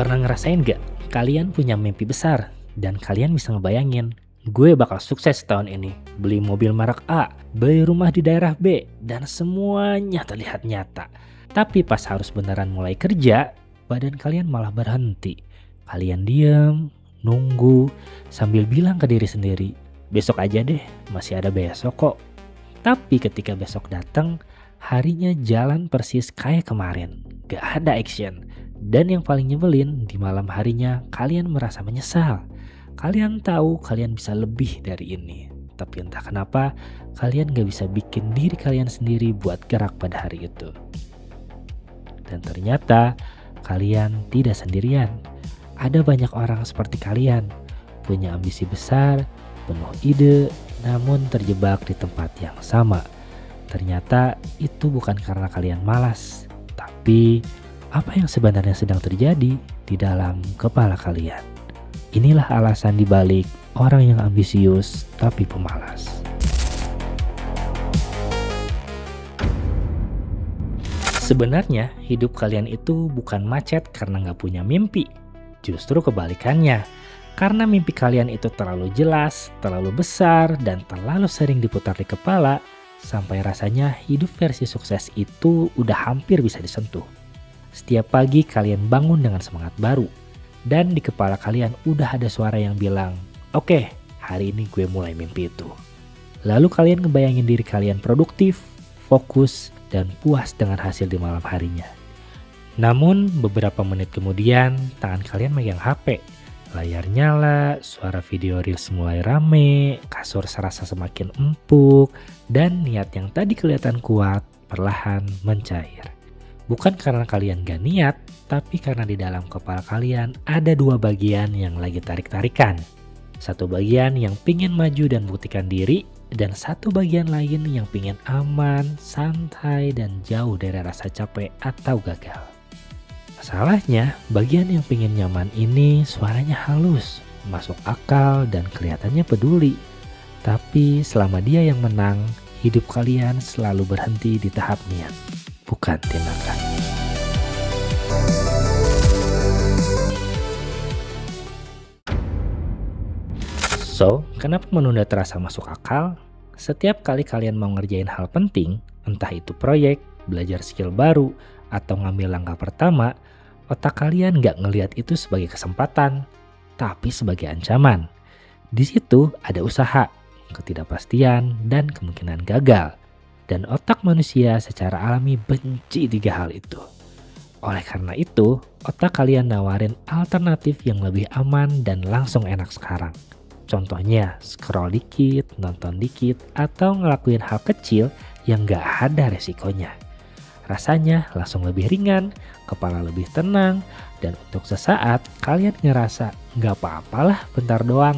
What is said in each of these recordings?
Pernah ngerasain gak? Kalian punya mimpi besar dan kalian bisa ngebayangin, gue bakal sukses tahun ini, beli mobil merek A, beli rumah di daerah B, dan semuanya terlihat nyata. Tapi pas harus beneran mulai kerja, badan kalian malah berhenti. Kalian diam, nunggu, sambil bilang ke diri sendiri, besok aja deh, masih ada besok kok. Tapi ketika besok datang, harinya jalan persis kayak kemarin, gak ada action. Dan yang paling nyebelin, di malam harinya kalian merasa menyesal. Kalian tahu kalian bisa lebih dari ini. Tapi entah kenapa kalian gak bisa bikin diri kalian sendiri buat gerak pada hari itu. Dan ternyata kalian tidak sendirian. Ada banyak orang seperti kalian, punya ambisi besar, penuh ide, namun terjebak di tempat yang sama. Ternyata itu bukan karena kalian malas, tapi apa yang sebenarnya sedang terjadi di dalam kepala kalian. Inilah alasan dibalik orang yang ambisius tapi pemalas. Sebenarnya hidup kalian itu bukan macet karena nggak punya mimpi. Justru kebalikannya. Karena mimpi kalian itu terlalu jelas, terlalu besar, dan terlalu sering diputar di kepala, sampai rasanya hidup versi sukses itu udah hampir bisa disentuh. Setiap pagi kalian bangun dengan semangat baru. Dan di kepala kalian udah ada suara yang bilang, oke, hari ini gue mulai mimpi itu. Lalu kalian ngebayangin diri kalian produktif, fokus, dan puas dengan hasil di malam harinya. Namun beberapa menit kemudian tangan kalian megang HP. Layar nyala, suara video reels mulai rame, kasur serasa semakin empuk, dan niat yang tadi kelihatan kuat perlahan mencair. Bukan karena kalian gak niat, tapi karena di dalam kepala kalian ada dua bagian yang lagi tarik-tarikan. Satu bagian yang pingin maju dan buktikan diri, dan satu bagian lain yang pingin aman, santai, dan jauh dari rasa capek atau gagal. Masalahnya, bagian yang pingin nyaman ini suaranya halus, masuk akal, dan kelihatannya peduli. Tapi selama dia yang menang, hidup kalian selalu berhenti di tahap niat, bukan tindakan. So, kenapa menunda terasa masuk akal? Setiap kali kalian mau ngerjain hal penting, entah itu proyek, belajar skill baru, atau ngambil langkah pertama, otak kalian gak ngelihat itu sebagai kesempatan, tapi sebagai ancaman. Di situ ada usaha, ketidakpastian, dan kemungkinan gagal. Dan otak manusia secara alami benci tiga hal itu. Oleh karena itu, otak kalian nawarin alternatif yang lebih aman dan langsung enak sekarang. Contohnya, scroll dikit, nonton dikit, atau ngelakuin hal kecil yang gak ada resikonya. Rasanya langsung lebih ringan, kepala lebih tenang, dan untuk sesaat kalian ngerasa gak apa-apalah bentar doang.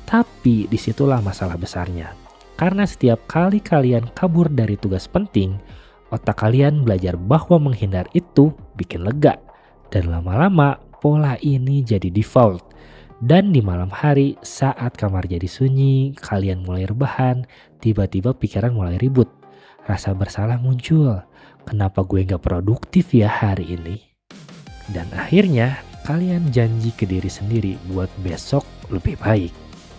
Tapi disitulah masalah besarnya. Karena setiap kali kalian kabur dari tugas penting, otak kalian belajar bahwa menghindar itu bikin lega. Dan lama-lama pola ini jadi default. Dan di malam hari saat kamar jadi sunyi, kalian mulai rebahan, tiba-tiba pikiran mulai ribut. Rasa bersalah muncul. Kenapa gue gak produktif ya hari ini? Dan akhirnya kalian janji ke diri sendiri buat besok lebih baik.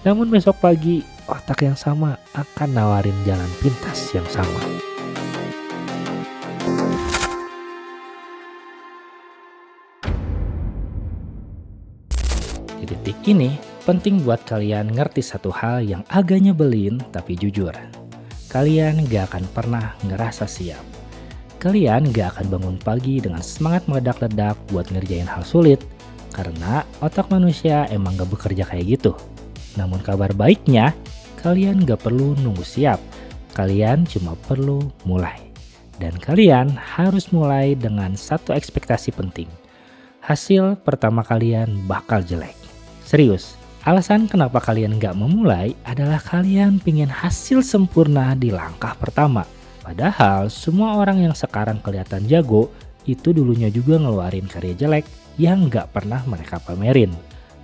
Namun besok pagi otak yang sama akan nawarin jalan pintas yang sama. Di titik ini penting buat kalian ngerti satu hal yang agak nyebelin tapi jujur. Kalian gak akan pernah ngerasa siap. Kalian gak akan bangun pagi dengan semangat meledak-ledak buat ngerjain hal sulit, karena otak manusia emang gak bekerja kayak gitu. Namun kabar baiknya, kalian gak perlu nunggu siap, kalian cuma perlu mulai. Dan kalian harus mulai dengan satu ekspektasi penting. Hasil pertama kalian bakal jelek. Serius, alasan kenapa kalian gak memulai adalah kalian pingin hasil sempurna di langkah pertama. Padahal semua orang yang sekarang kelihatan jago itu dulunya juga ngeluarin karya jelek yang gak pernah mereka pamerin.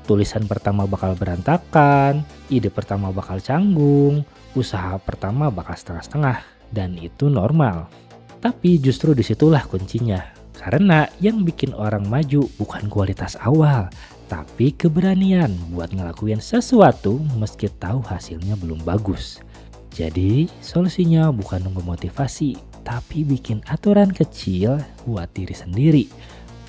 Tulisan pertama bakal berantakan, ide pertama bakal canggung, usaha pertama bakal setengah-setengah, dan itu normal. Tapi justru disitulah kuncinya, Karena yang bikin orang maju bukan kualitas awal, tapi keberanian buat ngelakuin sesuatu meski tahu hasilnya belum bagus. Jadi, solusinya bukan nunggu motivasi, tapi bikin aturan kecil buat diri sendiri.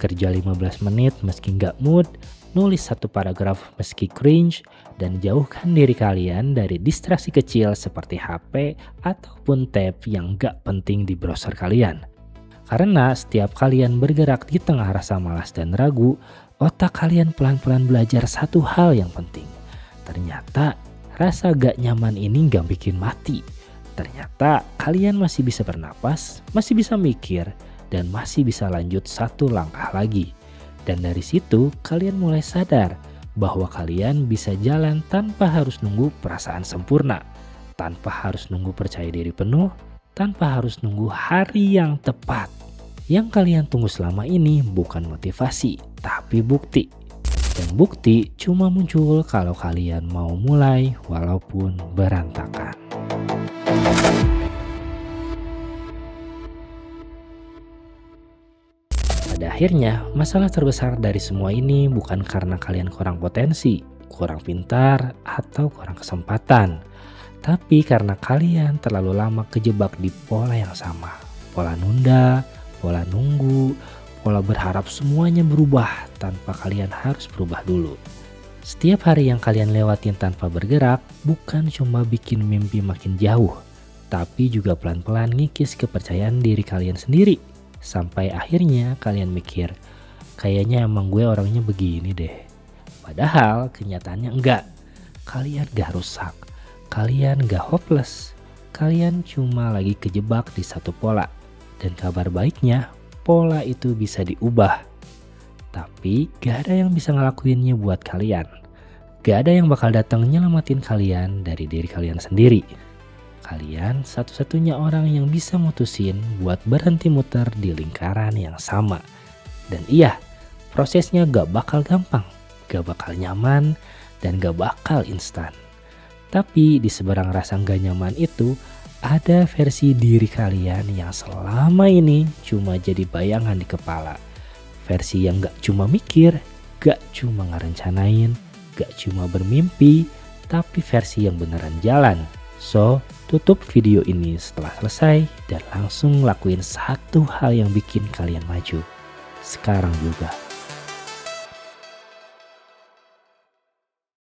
Kerja 15 menit meski nggak mood, nulis satu paragraf meski cringe, dan jauhkan diri kalian dari distraksi kecil seperti HP ataupun tab yang nggak penting di browser kalian. Karena setiap kalian bergerak di tengah rasa malas dan ragu, otak kalian pelan-pelan belajar satu hal yang penting. Ternyata rasa gak nyaman ini gak bikin mati. Ternyata kalian masih bisa bernapas, masih bisa mikir, dan masih bisa lanjut satu langkah lagi. Dan dari situ kalian mulai sadar bahwa kalian bisa jalan tanpa harus nunggu perasaan sempurna, tanpa harus nunggu percaya diri penuh, tanpa harus nunggu hari yang tepat. Yang kalian tunggu selama ini bukan motivasi, tapi bukti. Dan bukti cuma muncul kalau kalian mau mulai walaupun berantakan. Pada akhirnya, masalah terbesar dari semua ini bukan karena kalian kurang potensi, kurang pintar, atau kurang kesempatan. Tapi karena kalian terlalu lama kejebak di pola yang sama. Pola nunda, pola nunggu, pola berharap semuanya berubah tanpa kalian harus berubah dulu. Setiap hari yang kalian lewatin tanpa bergerak bukan cuma bikin mimpi makin jauh, tapi juga pelan-pelan ngikis kepercayaan diri kalian sendiri. Sampai akhirnya kalian mikir, kayaknya emang gue orangnya begini deh. Padahal kenyataannya enggak. Kalian gak rusak, kalian gak hopeless, kalian cuma lagi kejebak di satu pola. Dan kabar baiknya, pola itu bisa diubah. Tapi gak ada yang bisa ngelakuinnya buat kalian. Gak ada yang bakal datang nyelamatin kalian dari diri kalian sendiri. Kalian satu-satunya orang yang bisa mutusin buat berhenti muter di lingkaran yang sama. Dan iya, prosesnya gak bakal gampang, gak bakal nyaman, dan gak bakal instan. Tapi di seberang rasa gak nyaman itu, ada versi diri kalian yang selama ini cuma jadi bayangan di kepala. Versi yang gak cuma mikir, gak cuma ngerencanain, gak cuma bermimpi, tapi versi yang beneran jalan. So, tutup video ini setelah selesai dan langsung lakuin satu hal yang bikin kalian maju. Sekarang juga.